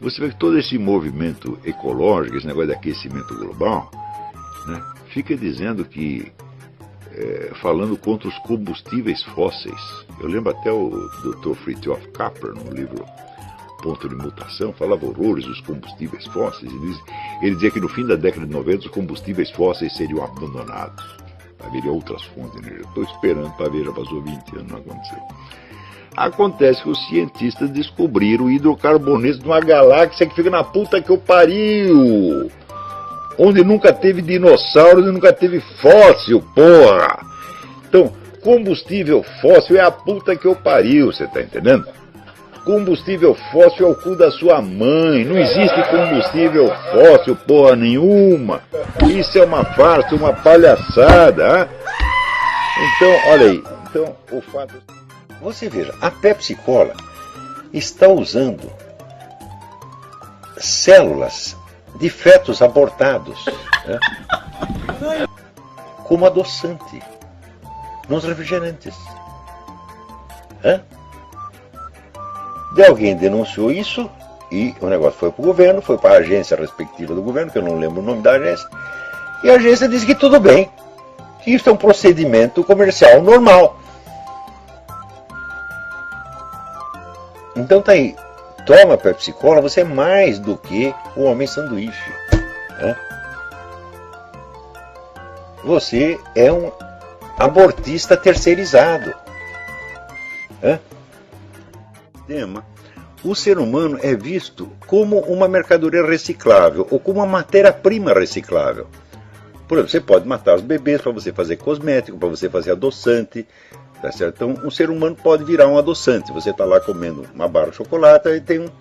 você vê que todo esse movimento ecológico, esse negócio de aquecimento global, né, fica dizendo que, falando contra os combustíveis fósseis. Eu lembro até o Dr. Fritjof Capra, no livro Ponto de Mutação, falava horrores dos combustíveis fósseis. Ele dizia que no fim da década de 90 os combustíveis fósseis seriam abandonados. Haveria outras fontes de energia. Estou esperando para ver, já passou 20 anos, não aconteceu. Acontece que os cientistas descobriram hidrocarbonetos de uma galáxia que fica na puta que eu pariu, onde nunca teve dinossauro, onde nunca teve fóssil, porra. Então, combustível fóssil é a puta que eu pariu, você tá entendendo? Combustível fóssil é o cu da sua mãe. Não existe combustível fóssil, porra nenhuma. Isso é uma farsa, uma palhaçada. Hein? Então, olha aí. Então, o fato... Você veja, a Pepsi Cola está usando células de fetos abortados, né, como adoçante nos refrigerantes. De alguém denunciou isso e o negócio foi para o governo, foi para a agência respectiva do governo, que eu não lembro o nome da agência, e a agência disse que tudo bem, que isso é um procedimento comercial normal. Então tá aí, toma Pepsi Cola, você é mais do que o homem sanduíche. Né? Você é um abortista terceirizado. O ser humano é visto como uma mercadoria reciclável ou como uma matéria-prima reciclável. Por exemplo, você pode matar os bebês para você fazer cosmético, para você fazer adoçante. Tá certo? Então, um ser humano pode virar um adoçante. Você está lá comendo uma barra de chocolate e tem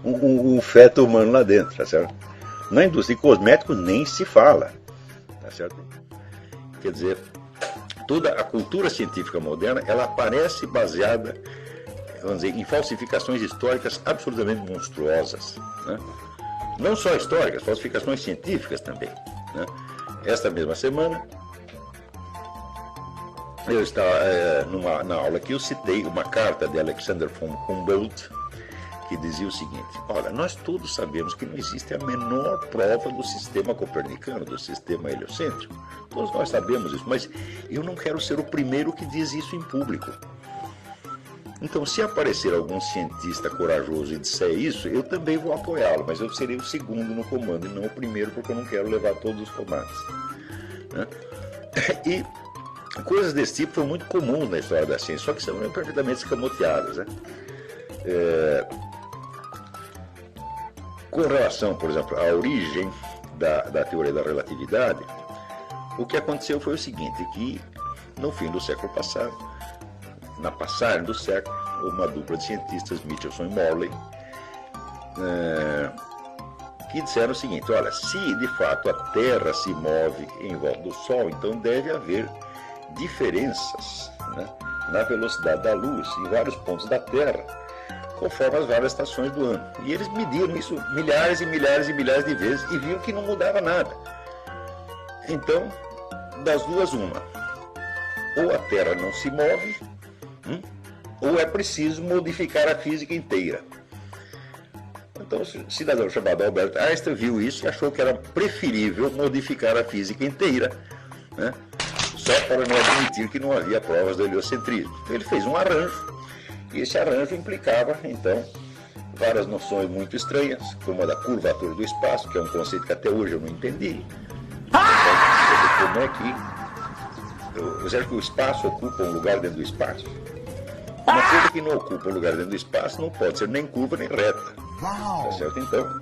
um feto humano lá dentro. Tá certo? Na indústria de cosméticos nem se fala. Tá certo? Quer dizer, toda a cultura científica moderna ela aparece baseada, vamos dizer, em falsificações históricas absolutamente monstruosas. Né? Não só históricas, falsificações científicas também. Né? Esta mesma semana, eu estava na aula que eu citei uma carta de Alexander von Humboldt que dizia o seguinte: olha, nós todos sabemos que não existe a menor prova do sistema copernicano, do sistema heliocêntrico. Todos nós sabemos isso, mas eu não quero ser o primeiro que diz isso em público. Então, se aparecer algum cientista corajoso e disser isso, eu também vou apoiá-lo, mas eu serei o segundo no comando e não o primeiro, porque eu não quero levar todos os tomates. Né? E coisas desse tipo foram muito comuns na história da ciência, só que são perfeitamente escamoteadas. Né? Com relação, por exemplo, à origem da teoria da relatividade, o que aconteceu foi o seguinte, que no fim do século passado, na passagem do século, uma dupla de cientistas, Michelson e Morley, que disseram o seguinte: olha, se de fato a Terra se move em volta do Sol, então deve haver diferenças, né, na velocidade da luz em vários pontos da Terra, conforme as várias estações do ano. E eles mediram isso milhares e milhares e milhares de vezes e viram que não mudava nada. Então, das duas, uma: ou a Terra não se move, ou é preciso modificar a física inteira. Então, um cidadão chamado Albert Einstein viu isso e achou que era preferível modificar a física inteira, né, só para não admitir que não havia provas do heliocentrismo. Então, ele fez um arranjo, e esse arranjo implicava, então, várias noções muito estranhas, como a da curvatura do espaço, que é um conceito que até hoje eu não entendi. Então, como é que você acha que o espaço ocupa um lugar dentro do espaço? Uma coisa que não ocupa um lugar dentro do espaço não pode ser nem curva nem reta. Tá certo? Então,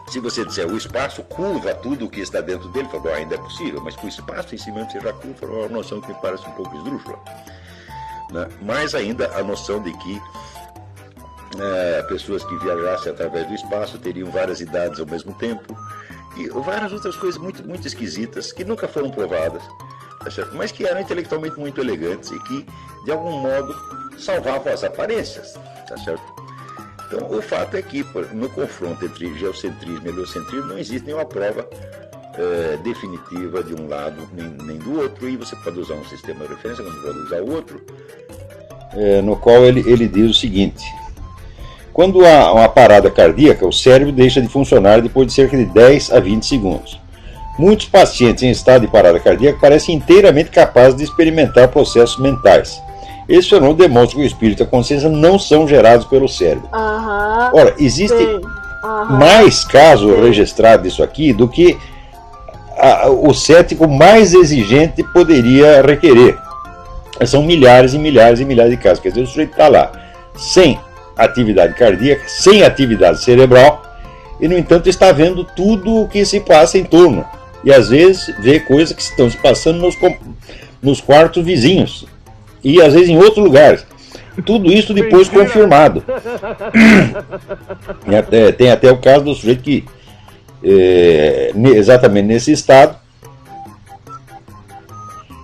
se você disser o espaço curva tudo o que está dentro dele, fala, ainda é possível, mas que o espaço em si mesmo seja curva é uma noção que me parece um pouco esdrúxula. Né? Mais ainda a noção de que pessoas que viajassem através do espaço teriam várias idades ao mesmo tempo, e várias outras coisas muito, muito esquisitas que nunca foram provadas, tá certo? Mas que eram intelectualmente muito elegantes e que, de algum modo, salvavam as aparências. Tá certo? Então, o fato é que, no confronto entre geocentrismo e heliocentrismo, não existe nenhuma prova definitiva de um lado nem do outro, e você pode usar um sistema de referência, quando pode usar o outro. No qual ele diz o seguinte: Quando há uma parada cardíaca, o cérebro deixa de funcionar depois de cerca de 10 a 20 segundos. Muitos pacientes em estado de parada cardíaca parecem inteiramente capazes de experimentar processos mentais. Esse fenômeno demonstra que o espírito e a consciência não são gerados pelo cérebro. Ora, existem mais casos registrados disso aqui do que o cético mais exigente poderia requerer. São milhares e milhares e milhares de casos. Quer dizer, o sujeito está lá sem atividade cardíaca, sem atividade cerebral, e, no entanto, está vendo tudo o que se passa em torno. E, às vezes, vê coisas que estão se passando nos quartos vizinhos. E, às vezes, em outros lugares. Tudo isso depois confirmado. Tem até o caso do sujeito que, exatamente nesse estado,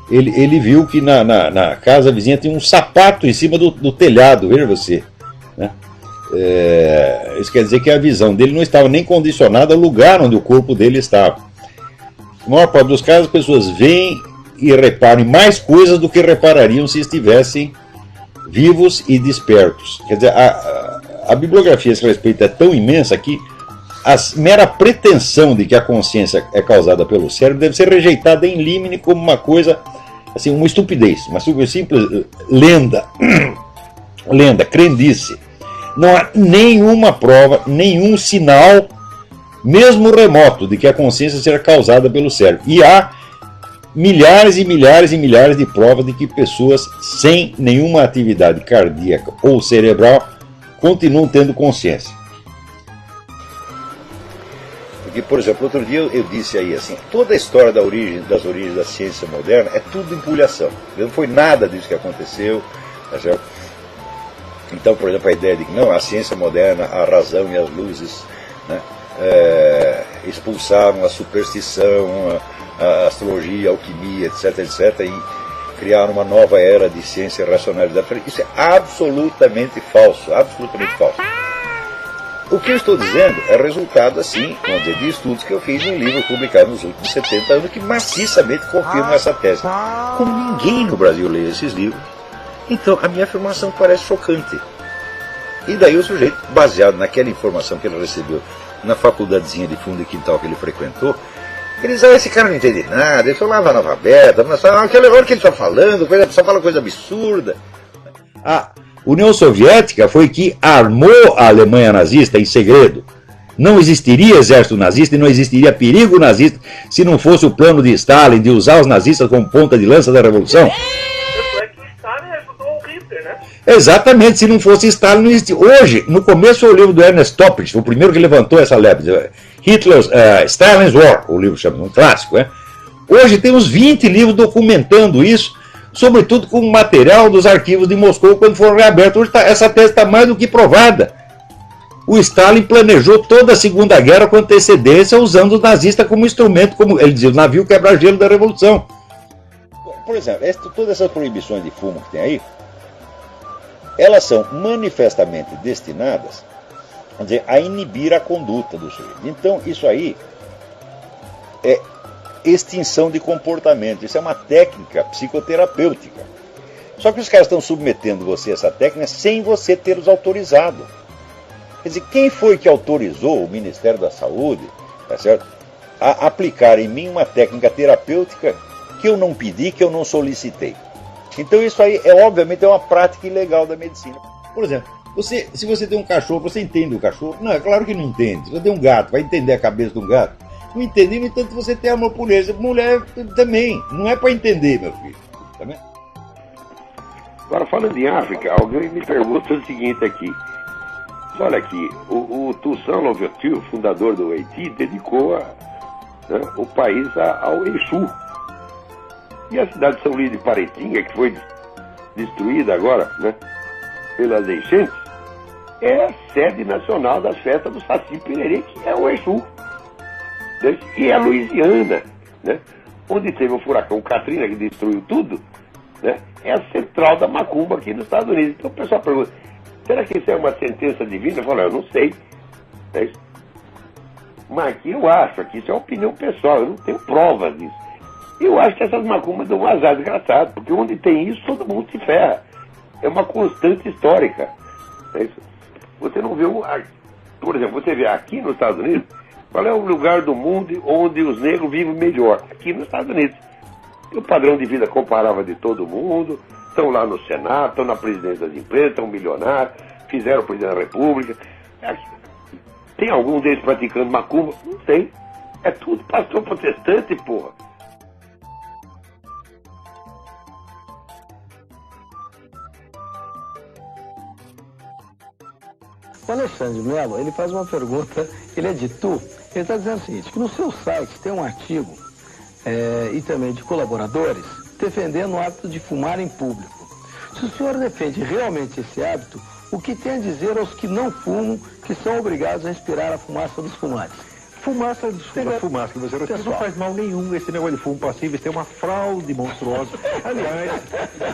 ele viu que na casa vizinha tinha um sapato em cima do telhado, veja você. Né? Isso quer dizer que a visão dele não estava nem condicionada ao lugar onde o corpo dele estava. Na maior parte dos casos, as pessoas veem e reparam em mais coisas do que reparariam se estivessem vivos e despertos. Quer dizer, a bibliografia a esse respeito é tão imensa que a mera pretensão de que a consciência é causada pelo cérebro deve ser rejeitada em limine como uma coisa, assim, uma estupidez, uma simples lenda, crendice. Não há nenhuma prova, nenhum sinal, mesmo remoto, de que a consciência seja causada pelo cérebro. E há milhares e milhares e milhares de provas de que pessoas sem nenhuma atividade cardíaca ou cerebral continuam tendo consciência. Porque, por exemplo, outro dia eu disse aí assim, toda a história das origens da ciência moderna é tudo empulhação. Não foi nada disso que aconteceu. Tá certo? Então, por exemplo, a ideia de que não, a ciência moderna, a razão e as luzes, né, expulsaram a superstição, a astrologia, a alquimia, etc, etc, e criaram uma nova era de ciência e racionalidade. Isso é absolutamente falso, absolutamente falso. O que eu estou dizendo é resultado, assim, vamos dizer, de estudos que eu fiz em um livro publicado nos últimos 70 anos que maciçamente confirmam essa tese. Como ninguém no Brasil lê esses livros, então a minha afirmação parece chocante. E daí o sujeito, baseado naquela informação que ele recebeu na faculdadezinha de fundo e quintal que ele frequentou, ele diz, esse cara não entende nada, ele só lava analfabeta, aquele horror que ele está falando, só fala coisa absurda. A União Soviética foi que armou a Alemanha nazista em segredo. Não existiria exército nazista e não existiria perigo nazista se não fosse o plano de Stalin de usar os nazistas como ponta de lança da revolução. Exatamente, se não fosse Stalin, não existia. Hoje, no começo foi o livro do Ernest Toppich, o primeiro que levantou essa lebre, Stalin's War, o livro chama, um clássico, né? Hoje tem uns 20 livros documentando isso, sobretudo com o material dos arquivos de Moscou quando foram reabertos. Hoje essa tese está mais do que provada. O Stalin planejou toda a Segunda Guerra com antecedência, usando os nazistas como instrumento, como ele dizia, o navio quebra-gelo da Revolução. Por exemplo, todas essas proibições de fumo que tem aí, elas são manifestamente destinadas, vamos dizer, a inibir a conduta do sujeito. Então, isso aí é extinção de comportamento. Isso é uma técnica psicoterapêutica. Só que os caras estão submetendo você a essa técnica sem você tê-los autorizado. Quer dizer, quem foi que autorizou o Ministério da Saúde, tá certo, a aplicar em mim uma técnica terapêutica que eu não pedi, que eu não solicitei? Então isso aí, obviamente, é uma prática ilegal da medicina. Por exemplo, se você tem um cachorro, você entende o cachorro? Não, é claro que não entende. Se você tem um gato, vai entender a cabeça de um gato? Não entende, no entanto, você tem amor por ele. Mulher também, não é para entender, meu filho. Tá vendo? Agora, falando em África, alguém me pergunta o seguinte aqui. Olha aqui, o Toussaint Louverture, fundador do Haiti, dedicou o país ao Exu. E a cidade de São Luís de Paraitinga, que foi destruída agora, né, pelas enchentes, é a sede nacional das festas do Saci Pererê, que é o Exu. Né? E a Louisiana, né, onde teve o furacão Katrina, que destruiu tudo, né, é a central da macumba aqui nos Estados Unidos. Então o pessoal pergunta, será que isso é uma sentença divina? Eu falo, eu não sei. Né? Mas aqui eu acho, aqui isso é opinião pessoal, eu não tenho provas disso. Eu acho que essas macumbas dão um azar desgraçado, porque onde tem isso, todo mundo se ferra. É uma constante histórica. É isso. Você não vê, por exemplo, você vê aqui nos Estados Unidos, qual é o lugar do mundo onde os negros vivem melhor? Aqui nos Estados Unidos. O padrão de vida comparável de todo mundo, estão lá no Senado, estão na presidência das empresas, estão milionários, fizeram o presidente da República. Tem algum deles praticando macumba? Não tem. É tudo pastor protestante, porra. O Alexandre Mello, ele faz uma pergunta, ele é de Tu, ele está dizendo o seguinte, que no seu site tem um artigo e também de colaboradores defendendo o hábito de fumar em público. Se o senhor defende realmente esse hábito, o que tem a dizer aos que não fumam, que são obrigados a respirar a fumaça dos fumantes? Fumaça que você respira não faz mal nenhum. Esse negócio de fumo passivo, isso é uma fraude monstruosa. Aliás,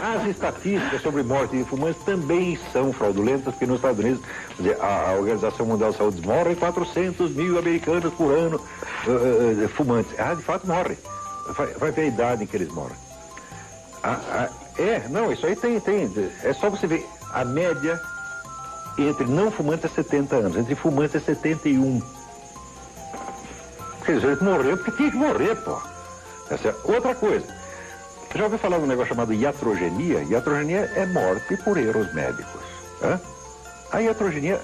as estatísticas sobre morte de fumantes também são fraudulentas, porque nos Estados Unidos, a Organização Mundial de Saúde morre 400 mil americanos por ano fumantes. De fato morre. Vai ver a idade em que eles morrem. Isso aí tem. É só você ver. A média entre não fumantes é 70 anos, entre fumantes é 71. Quer dizer, ele morreu porque tinha que morrer, pô. Essa é outra coisa. Você já ouviu falar de um negócio chamado iatrogenia? Iatrogenia é morte por erros médicos. A iatrogenia,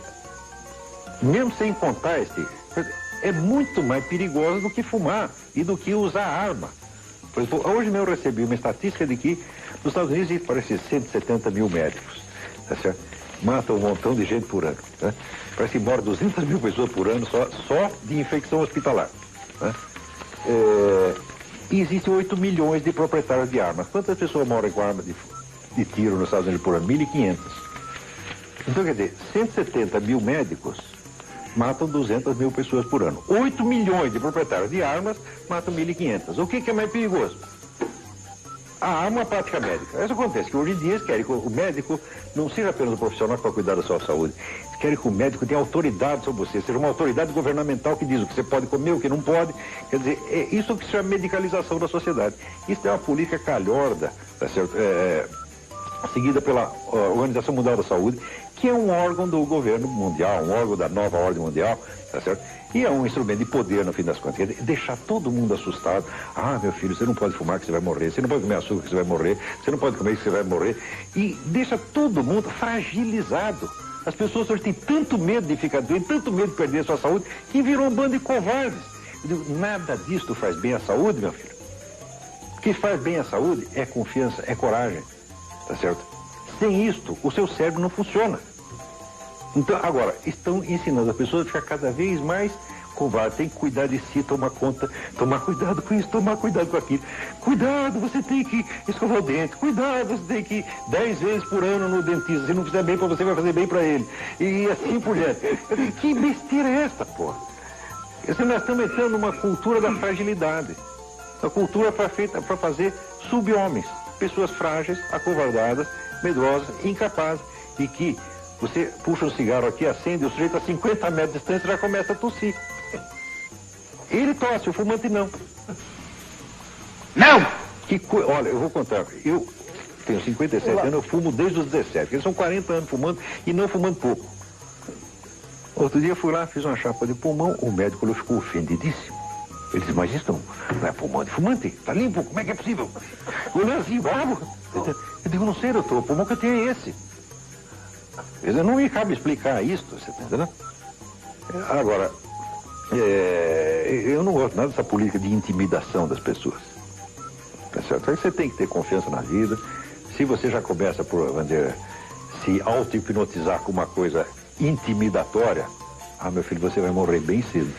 mesmo sem contar é muito mais perigosa do que fumar e do que usar arma. Por exemplo, hoje mesmo eu recebi uma estatística de que nos Estados Unidos parece 170 mil médicos. Tá certo? Matam um montão de gente por ano. Tá? Parece que morre 200 mil pessoas por ano só de infecção hospitalar. E existem 8 milhões de proprietários de armas. Quantas pessoas moram com armas de tiro nos Estados Unidos por ano? 1.500. Então, quer dizer, 170 mil médicos matam 200 mil pessoas por ano. 8 milhões de proprietários de armas matam 1.500. O que é mais perigoso? A arma ou a prática médica? Isso acontece, que hoje em dia eles querem que o médico não seja apenas um profissional para cuidar da sua saúde. Eles querem que o médico tenha autoridade sobre você, seja uma autoridade governamental que diz o que você pode comer, o que não pode. Quer dizer, é isso que se chama medicalização da sociedade. Isso é uma política calhorda, tá certo? Seguida pela Organização Mundial da Saúde, que é um órgão do governo mundial, um órgão da nova ordem mundial, tá certo? E é um instrumento de poder, no fim das contas. Quer dizer, deixar todo mundo assustado. Meu filho, você não pode fumar que você vai morrer. Você não pode comer açúcar que você vai morrer. Você não pode comer que você vai morrer. E deixa todo mundo fragilizado. As pessoas hoje têm tanto medo de ficar doente, tanto medo de perder a sua saúde, que virou um bando de covardes. Eu digo, nada disto faz bem à saúde, meu filho. O que faz bem à saúde é confiança, é coragem. Tá certo? Sem isto, o seu cérebro não funciona. Então, agora, estão ensinando as pessoas a ficar cada vez mais covardes. Tem que cuidar de si, tomar cuidado com isso, tomar cuidado com aquilo. Cuidado, você tem que escovar o dente. Cuidado, você tem que ir 10 vezes por ano no dentista. Se não fizer bem para você, vai fazer bem para ele. E assim por diante. Que besteira é essa, porra? Nós estamos entrando numa cultura da fragilidade. A cultura feita para fazer sub-homens. Pessoas frágeis, acovardadas, medrosas, incapazes. E que você puxa um cigarro aqui, acende, o sujeito a 50 metros de distância já começa a tossir. Ele tosse, o fumante não. Não! Olha, eu vou contar. Eu tenho 57 anos, eu fumo desde os 17. Eles são 40 anos fumando e não fumando pouco. Outro dia eu fui lá, fiz uma chapa de pulmão, o médico ficou ofendidíssimo. Ele disse, mas isso não é pulmão de fumante? Tá limpo? Como é que é possível? Olhando assim, bravo. Eu digo, não sei, doutor, o pulmão que eu tenho é esse. Não me cabe explicar isso, você tá entendendo? Agora, eu não gosto nada dessa política de intimidação das pessoas. Tá certo? Você tem que ter confiança na vida. Se você já começa por, vamos dizer, se auto-hipnotizar com uma coisa intimidatória, meu filho, você vai morrer bem cedo.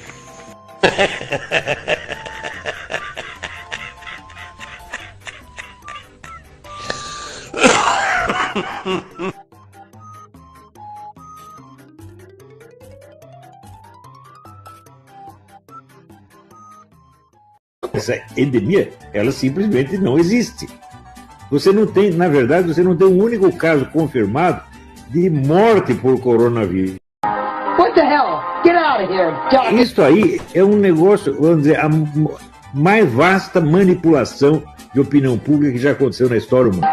Essa endemia, ela simplesmente não existe. Você não tem, na verdade, você não tem um único caso confirmado de morte por coronavírus. What the hell? Get out of here, Doc. Isso aí é um negócio, vamos dizer, a mais vasta manipulação de opinião pública que já aconteceu na história humana.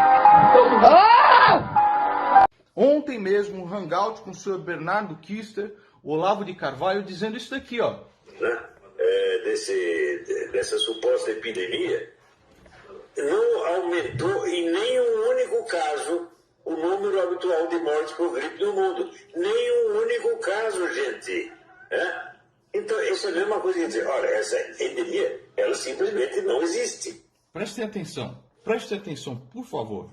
Ah! Ontem ontem mesmo um hangout com o senhor Bernardo Kister, o Olavo de Carvalho, dizendo isso daqui, ó. Né? Dessa suposta epidemia, não aumentou em nenhum único caso o número habitual de mortes por gripe no mundo. Nenhum único caso, gente. Né? Então, isso é a mesma coisa que dizer, olha, essa epidemia, ela simplesmente não existe. Prestem atenção, por favor.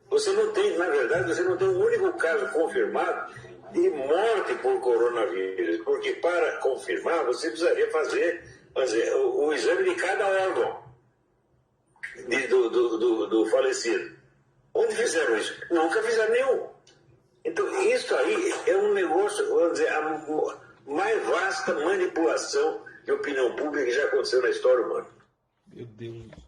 Você não tem, na verdade, você não tem um único caso confirmado de morte por coronavírus, porque para confirmar você precisaria fazer o exame de cada órgão do falecido. Onde fizeram isso? Nunca fizeram nenhum. Então, isso aí é um negócio, vamos dizer, a mais vasta manipulação de opinião pública que já aconteceu na história humana. Meu Deus.